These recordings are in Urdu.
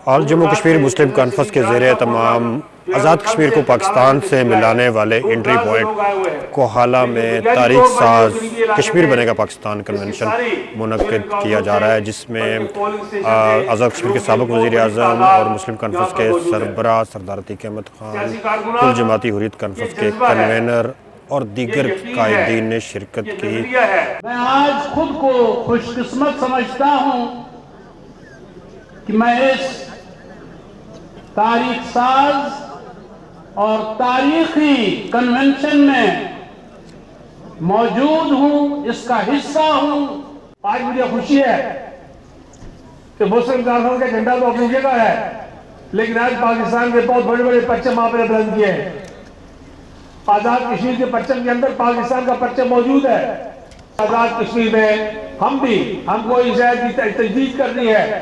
آل جموں کشمیر مسلم کانفرنس کے زیر تمام آزاد کشمیر کو پاکستان سے ملانے والے انٹری پوائنٹ کوہالہ میں تاریخ ساز کشمیر بنے گا پاکستان کنونشن منعقد کیا جا رہا ہے، جس میں آزاد کشمیر کے سابق وزیر اعظم اور مسلم کانفرنس کے سربراہ سردار عتیق احمد خان، کل جماعتی حریت کانفرنس کے کنوینر اور دیگر قائدین نے شرکت کی۔ میں آج خود کو خوش قسمت سمجھتا ہوں کہ میں اس تاریخ ساز اور تاریخی کنونشن میں موجود ہوں، اس کا حصہ ہوں۔ آج مجھے خوشی ہے کہ مسلم کانفرنس کا جھنڈا تو اپنی جگہ ہے، لیکن آج پاکستان کے بہت بڑے بڑے پرچم آپ نے بلند کیے ہیں۔ آزاد کشمیر کے پرچم کے اندر پاکستان کا پرچم موجود ہے۔ آزاد کشمیر میں ہم کو اس عہد کی تجدید کرنی ہے،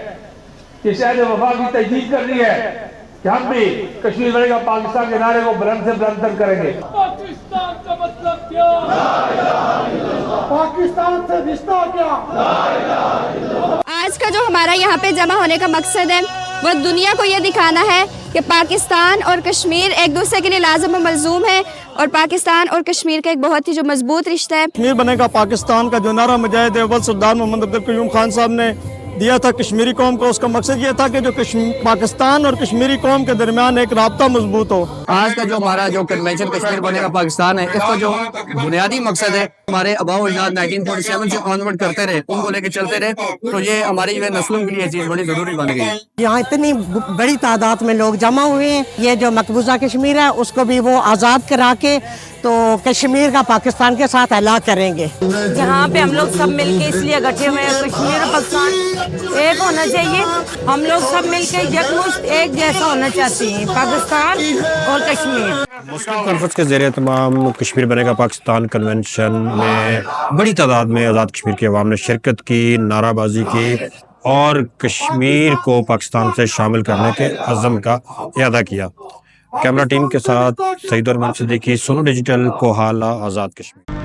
اس عہد وفا کی تجدید کرنی ہے کہ ہم بھی کشمیر بنے گا پاکستان کے نعرے کو بلند سے بلند تر کریں گے۔ پاکستان کا مطلب کیا؟ پاکستان سے رشتہ کیا؟ آج کا جو ہمارا یہاں پہ جمع ہونے کا مقصد ہے وہ دنیا کو یہ دکھانا ہے کہ پاکستان اور کشمیر ایک دوسرے کے لیے لازم و ملزوم ہے، اور پاکستان اور کشمیر کا ایک بہت ہی جو مضبوط رشتہ ہے۔ کشمیر بنے گا پاکستان کا جو نعرہ مجاہد اول سردار محمد عبدالقیوم خان صاحب نے دیا تھا کشمیری قوم کو، اس کا مقصد یہ تھا کہ جو پاکستان اور کشمیری قوم کے درمیان ایک رابطہ مضبوط ہو۔ آج کا جو ہمارا جو کنونشن کشمیر بنے گا پاکستان ہے، اس کا جو بنیادی مقصد ہے ہمارے آباء و اجداد 1947 سے آنورڈ کرتے رہے، ان کو لے کے چلتے رہے، تو یہ ہماری نسلوں کے لیے چیز بڑی ضروری بن گئی ہے۔ یہاں اتنی بڑی تعداد میں لوگ جمع ہوئے ہیں، یہ جو مقبوضہ کشمیر ہے اس کو بھی وہ آزاد کرا کے تو کشمیر کا پاکستان کے ساتھ الگ کریں گے۔ یہاں پہ ہم لوگ سب مل کے اس لیے اکٹھے ہوئے ہیں، کشمیر اور پاکستان ایک ہونا چاہیے، ہم لوگ سب مل کے یکمشت ایک جیسا ہونا چاہتے ہیں، پاکستان اور کشمیر۔ مسلم کانفرنس کے زیر تمام کشمیر بنے گا پاکستان کنونشن میں بڑی تعداد میں آزاد کشمیر کے عوام نے شرکت کی، نعرہ بازی کی اور کشمیر کو پاکستان سے شامل کرنے کے عزم کا اعادہ کیا۔ کیمرہ ٹیم کے ساتھ سعید اور من صدیقی، سونو ڈیجیٹل، کوہالہ، آزاد کشمیر۔